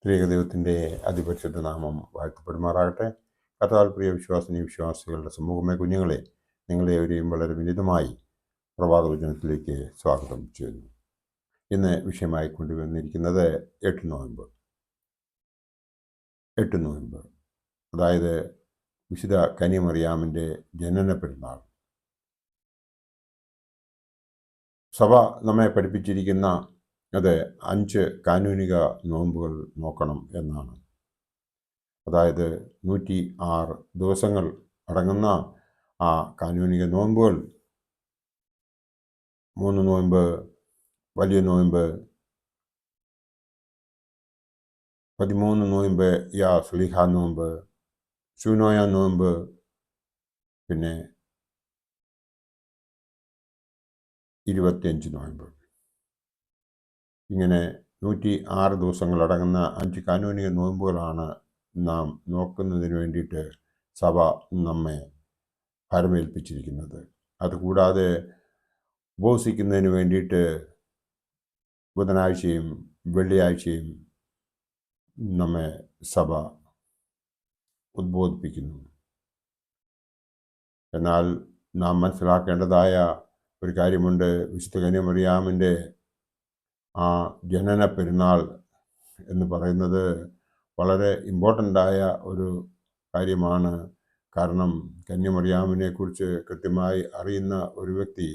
ത്രിയേകദൈവത്തിൻ്റെ അതിപരിശുദ്ധ നാമം വാഴ്ത്തപ്പെടുമാറാകട്ടെ. കർത്താവിൽ പ്രിയ വിശ്വാസിനി വിശ്വാസികളുടെ സമൂഹമേ, കുഞ്ഞുങ്ങളെ, നിങ്ങളെവരെയും വളരെ വിനീതമായി പ്രഭാതവചനത്തിലേക്ക് സ്വാഗതം ചെയ്യുന്നു. ഇന്ന് വിഷയമായി കൊണ്ടുവന്നിരിക്കുന്നത് എട്ട് നോയമ്പ്, അതായത് വിശുദ്ധ കന്യമറിയാമിൻ്റെ ജനന പെരുന്നാൾ. സഭ നമ്മെ പഠിപ്പിച്ചിരിക്കുന്ന അത് 5 കാനൂനിക നോമ്പുകൾ നോക്കണം എന്നാണ്. അതായത് 106 ദിവസങ്ങൾ അടങ്ങുന്ന ആ കാനൂനിക നോമ്പുകൾ, 3 നോയമ്പ്, വലിയ നോയമ്പ്, 13 നോയമ്പ്, യാ സ്ലീഹ നോമ്പ്, ശൂനോയ നോമ്പ്, പിന്നെ 25 നോയമ്പ്. ഇങ്ങനെ 106 ദിവസങ്ങളടങ്ങുന്ന 5 കാനൂനിക നോയമ്പുകളാണ് നാം നോക്കുന്നതിന് വേണ്ടിയിട്ട് സഭ നമ്മെ ഭരമേൽപ്പിച്ചിരിക്കുന്നത്. അതുകൂടാതെ ഉപവസിക്കുന്നതിന് വേണ്ടിയിട്ട് ബുധനാഴ്ചയും വെള്ളിയാഴ്ചയും നമ്മെ സഭ ഉദ്ബോധിപ്പിക്കുന്നു. എന്നാൽ നാം മനസ്സിലാക്കേണ്ടതായ ഒരു കാര്യമുണ്ട്. വിശുദ്ധ കന്യമറിയാമിൻ്റെ ആ ജനന പെരുന്നാൾ എന്ന് പറയുന്നത് വളരെ ഇമ്പോർട്ടൻ്റായ ഒരു കാര്യമാണ്. കാരണം കന്യമറിയാമിനെ കുറിച്ച് കൃത്യമായി അറിയുന്ന ഒരു വ്യക്തി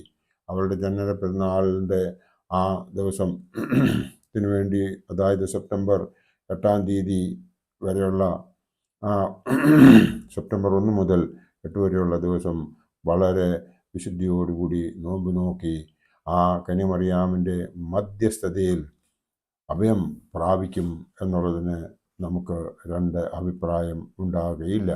അവളുടെ ജനന പെരുന്നാളിൻ്റെ ആ ദിവസം ത്തിനു വേണ്ടി, അതായത് സെപ്റ്റംബർ 8 വരെയുള്ള സെപ്റ്റംബർ 1 മുതൽ 8 വരെയുള്ള ദിവസം വളരെ വിശുദ്ധിയോടുകൂടി നോമ്പ് നോക്കി ആ കന്യമറിയാമിൻ്റെ മധ്യസ്ഥതയിൽ അഭയം പ്രാപിക്കും എന്നുള്ളതിന് നമുക്ക് 2 അഭിപ്രായം ഉണ്ടാകുകയില്ല.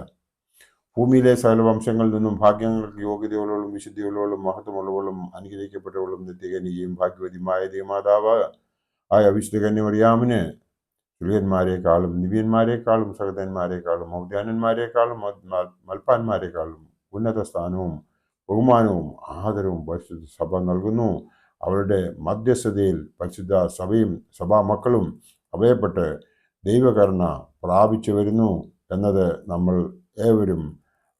ഭൂമിയിലെ സകല വംശങ്ങളിൽ നിന്നും ഭാഗ്യങ്ങൾക്ക് യോഗ്യതയുള്ളവളും വിശുദ്ധിയുള്ളവളും മഹത്വമുള്ളവളും അനുഗ്രഹിക്കപ്പെട്ടവളും നിത്യകന്യകയും ഭാഗ്യവതിയുമായ ദൈവമാതാവ് ആയ വിശുദ്ധ കന്യമറിയാമിന് സുലിയന്മാരെക്കാളും ദിവ്യന്മാരെക്കാളും സഹതന്മാരെക്കാളും ഔദ്യാനന്മാരെക്കാളും മൽപ്പാന്മാരെക്കാളും ഉന്നത സ്ഥാനവും ബഹുമാനവും ആദരവും പരിശുദ്ധ സഭ നൽകുന്നു. അവളുടെ മധ്യസ്ഥതയിൽ പരിശുദ്ധ സഭയും സഭാമക്കളും അഭയപ്പെട്ട് ദൈവകരുണ പ്രാപിച്ചു വരുന്നു എന്നത് നമ്മൾ ഏവരും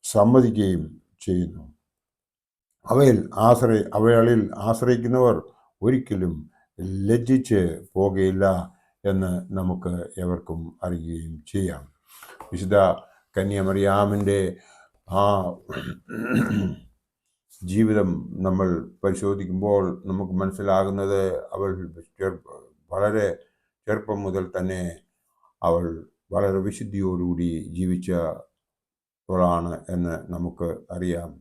സമ്മതിക്കുകയും ചെയ്യുന്നു. അവളിൽ ആശ്രയിക്കുന്നവർ ഒരിക്കലും ലജ്ജിച്ച് പോകുകയില്ല എന്ന് നമുക്ക് ഏവർക്കും അറിയുകയും ചെയ്യാം. വിശുദ്ധ കന്യമറിയാമിൻ്റെ ആ ജീവിതം നമ്മൾ പരിശോധിക്കുമ്പോൾ നമുക്ക് മനസ്സിലാകുന്നത് അവൾ വളരെ ചെറുപ്പം മുതൽ തന്നെ അവൾ വളരെ വിശുദ്ധിയോടുകൂടി ജീവിച്ചവളാണ് എന്ന് നമുക്ക് അറിയാം.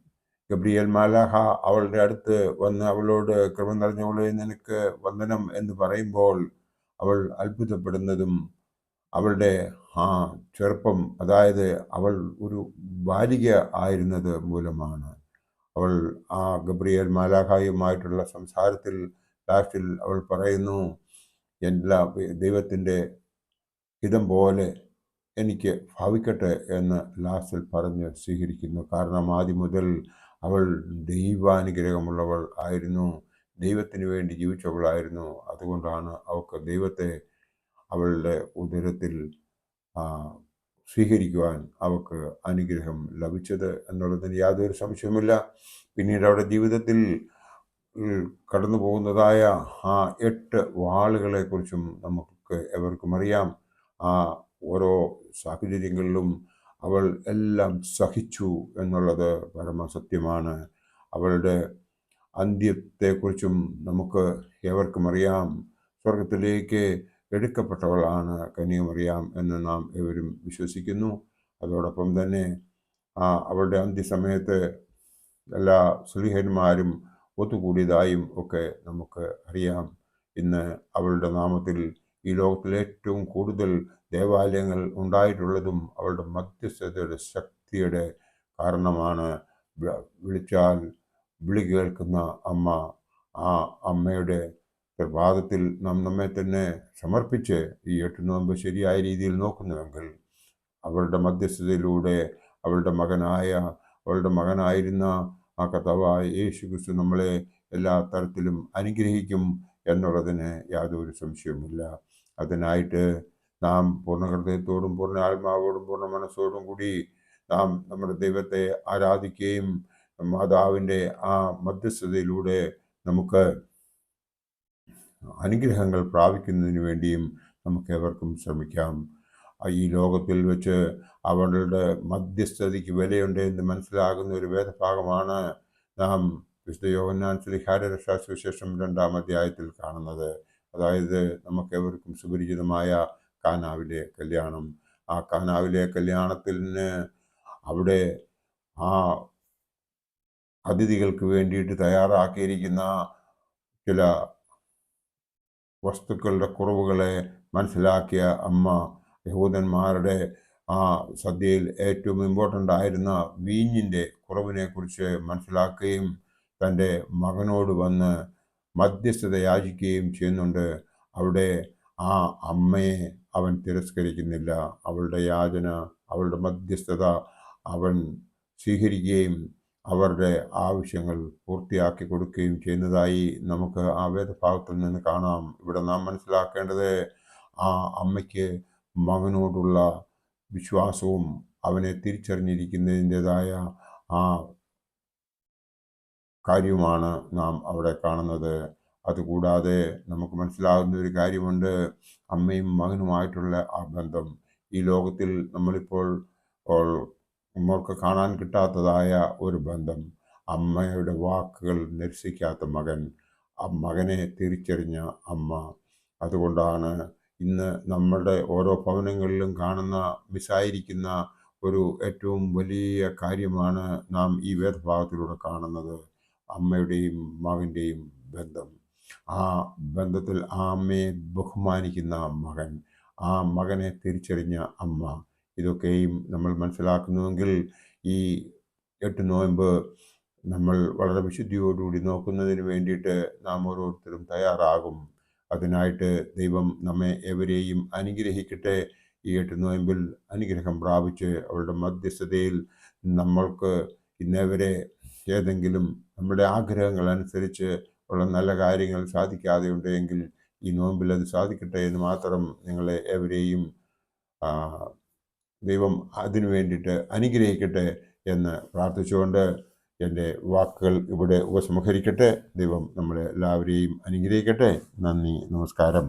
ഗബ്രിയേൽ മാലാഖ അവളുടെ അടുത്ത് വന്ന് അവളോട് കൃപ നിറഞ്ഞവളെ നിനക്ക് വന്ദനം എന്ന് പറയുമ്പോൾ അവൾ അത്ഭുതപ്പെടുന്നതും അവളുടെ ആ ചെറുപ്പം, അതായത് അവൾ ഒരു ബാലിക ആയിരുന്നത് മൂലമാണ്. അവൾ ആ ഗബ്രിയേൽ മാലാഖയുമായിട്ടുള്ള സംസാരത്തിൽ ലാസ്റ്റിൽ അവൾ പറയുന്നു, എല്ലാ ദൈവത്തിൻ്റെ ഹിതം പോലെ എനിക്ക് ഭാവിക്കട്ടെ എന്ന് ലാസ്റ്റിൽ പറഞ്ഞ് സ്വീകരിക്കുന്നു. കാരണം ആദ്യം മുതൽ അവൾ ദൈവാനുഗ്രഹമുള്ളവൾ ആയിരുന്നു, ദൈവത്തിന് വേണ്ടി ജീവിച്ചവളായിരുന്നു. അതുകൊണ്ടാണ് അവൾക്ക് ദൈവത്തെ അവളുടെ ഉദരത്തിൽ സ്വീകരിക്കുവാൻ അവൾക്ക് അനുഗ്രഹം ലഭിച്ചത് എന്നുള്ളതിന് യാതൊരു സംശയവുമില്ല. പിന്നീട് അവളുടെ ജീവിതത്തിൽ കടന്നു പോകുന്നതായ ആ 8 വാളുകളെക്കുറിച്ചും നമുക്ക് എവർക്കും അറിയാം. ആ ഓരോ സാഹചര്യങ്ങളിലും അവൾ എല്ലാം സഹിച്ചു എന്നുള്ളത് പരമസത്യമാണ്. അവളുടെ അന്ത്യത്തെക്കുറിച്ചും നമുക്ക് ഏവർക്കും അറിയാം. സ്വർഗത്തിലേക്ക് എടുക്കപ്പെട്ടവളാണ് കന്യമറിയാം എന്ന് നാം ഏവരും വിശ്വസിക്കുന്നു. അതോടൊപ്പം തന്നെ അവളുടെ അന്ത്യസമയത്ത് എല്ലാ സ്ലീഹന്മാരും ഒത്തുകൂടിയതായും ഒക്കെ നമുക്ക് അറിയാം. ഇന്ന് അവളുടെ നാമത്തിൽ ഈ ലോകത്തിൽ ഏറ്റവും കൂടുതൽ ദേവാലയങ്ങൾ ഉണ്ടായിട്ടുള്ളതും അവളുടെ മധ്യസ്ഥതയുടെ ശക്തിയുടെ കാരണമാണ്. വിളിച്ചാൽ വിളി കേൾക്കുന്ന അമ്മ, ആ അമ്മയുടെ പാദത്തിൽ നാം നമ്മെ തന്നെ സമർപ്പിച്ച് ഈ 8 നോമ്പ് ശരിയായ രീതിയിൽ നോക്കുന്നുവെങ്കിൽ അവളുടെ മധ്യസ്ഥതയിലൂടെ അവളുടെ മകനായിരുന്ന ആ കർത്താവായ യേശു ക്രിസ്തു നമ്മളെ എല്ലാ തരത്തിലും അനുഗ്രഹിക്കും എന്നുള്ളതിന് യാതൊരു സംശയവുമില്ല. അതിനായിട്ട് നാം പൂർണ്ണ ഹൃദയത്തോടും പൂർണ്ണ ആത്മാവോടും പൂർണ്ണ മനസ്സോടും കൂടി നാം നമ്മുടെ ദൈവത്തെ ആരാധിക്കുകയും മാതാവിൻ്റെ ആ മധ്യസ്ഥതയിലൂടെ നമുക്ക് അനുഗ്രഹങ്ങൾ പ്രാപിക്കുന്നതിന് വേണ്ടിയും നമുക്ക് ഏവർക്കും ശ്രമിക്കാം. ഈ ലോകത്തിൽ വെച്ച് അവളുടെ മധ്യസ്ഥതയ്ക്ക് വിലയുണ്ട് എന്ന് മനസ്സിലാകുന്ന ഒരു വേദഭാഗമാണ് നാം വിശുദ്ധ യോഹന്നാൻ ശ്ലീഹായുടെ രക്ഷാസുവിശേഷം 2-ാം അധ്യായത്തിൽ കാണുന്നത്. അതായത് നമുക്ക് ഏവർക്കും സുപരിചിതമായ കാനാവിലെ കല്യാണം. ആ കാനാവിലെ കല്യാണത്തിന് അവിടെ ആ അതിഥികൾക്ക് വേണ്ടിയിട്ട് തയ്യാറാക്കിയിരിക്കുന്ന ചില വസ്തുക്കളുടെ കുറവുകളെ മനസ്സിലാക്കിയ അമ്മ യഹൂദന്മാരുടെ ആ സദ്യയിൽ ഏറ്റവും ഇമ്പോർട്ടൻ്റ് ആയിരുന്ന വീഞ്ഞിൻ്റെ കുറവിനെക്കുറിച്ച് മനസ്സിലാക്കുകയും തൻ്റെ മകനോട് വന്ന് മധ്യസ്ഥത യാചിക്കുകയും ചെയ്യുന്നുണ്ട്. അവിടെ ആ അമ്മയെ അവൻ തിരസ്കരിക്കുന്നില്ല. അവളുടെ യാചന, അവളുടെ മധ്യസ്ഥത അവൻ സ്വീകരിക്കുകയും അവരുടെ ആവശ്യങ്ങൾ പൂർത്തിയാക്കി കൊടുക്കുകയും ചെയ്യുന്നതായി നമുക്ക് ആ വേദഭാഗത്തിൽ നിന്ന് കാണാം. ഇവിടെ നാം മനസ്സിലാക്കേണ്ടത് ആ അമ്മയ്ക്ക് മകനോടുള്ള വിശ്വാസവും അവനെ തിരിച്ചറിഞ്ഞിരിക്കുന്നതിൻ്റെതായ ആ കാര്യമാണ് നാം അവിടെ കാണുന്നത്. അതുകൂടാതെ നമുക്ക് മനസ്സിലാകുന്ന ഒരു കാര്യമുണ്ട്, അമ്മയും മകനുമായിട്ടുള്ള ആ ബന്ധം. ഈ ലോകത്തിൽ നമ്മളിപ്പോൾ നമ്മൾക്ക് കാണാൻ കിട്ടാത്തതായ ഒരു ബന്ധം. അമ്മയുടെ വാക്കുകൾ നിരസിക്കാത്ത മകൻ, ആ മകനെ തിരിച്ചറിഞ്ഞ അമ്മ. അതുകൊണ്ടാണ് ഇന്ന് നമ്മളുടെ ഓരോ ഭവനങ്ങളിലും കാണുന്ന മിസ്സായിരിക്കുന്ന ഒരു ഏറ്റവും വലിയ കാര്യമാണ് നാം ഈ വേദഭാഗത്തിലൂടെ കാണുന്നത്. അമ്മയുടെയും മകൻ്റെയും ബന്ധം. ആ ബന്ധത്തിൽ ആ അമ്മയെ ബഹുമാനിക്കുന്ന മകൻ, ആ മകനെ തിരിച്ചറിഞ്ഞ അമ്മ. ഇതൊക്കെയും നമ്മൾ മനസ്സിലാക്കുന്നുവെങ്കിൽ ഈ 8 നോയമ്പ് നമ്മൾ വളരെ വിശുദ്ധിയോടുകൂടി നോക്കുന്നതിന് വേണ്ടിയിട്ട് നാം ഓരോരുത്തരും തയ്യാറാകും. അതിനായിട്ട് ദൈവം നമ്മെ ഏവരെയും അനുഗ്രഹിക്കട്ടെ. ഈ 8 നോയമ്പിൽ അനുഗ്രഹം പ്രാപിച്ച് അവളുടെ മധ്യസ്ഥതയിൽ നമ്മൾക്ക് ഇന്നേവരെ ഏതെങ്കിലും നമ്മുടെ ആഗ്രഹങ്ങൾ അനുസരിച്ച് ഉള്ള നല്ല കാര്യങ്ങൾ സാധിക്കാതെ ഉണ്ടെങ്കിൽ ഈ നോമ്പിൽ അത് സാധിക്കട്ടെ എന്ന് മാത്രം നിങ്ങളെ ഏവരെയും ദൈവം അതിനു വേണ്ടിയിട്ട് അനുഗ്രഹിക്കട്ടെ എന്ന് പ്രാർത്ഥിച്ചുകൊണ്ട് എൻ്റെ വാക്കുകൾ ഇവിടെ ഉപസംഹരിക്കട്ടെ. ദൈവം നമ്മളെ എല്ലാവരെയും അനുഗ്രഹിക്കട്ടെ. നന്ദി, നമസ്കാരം.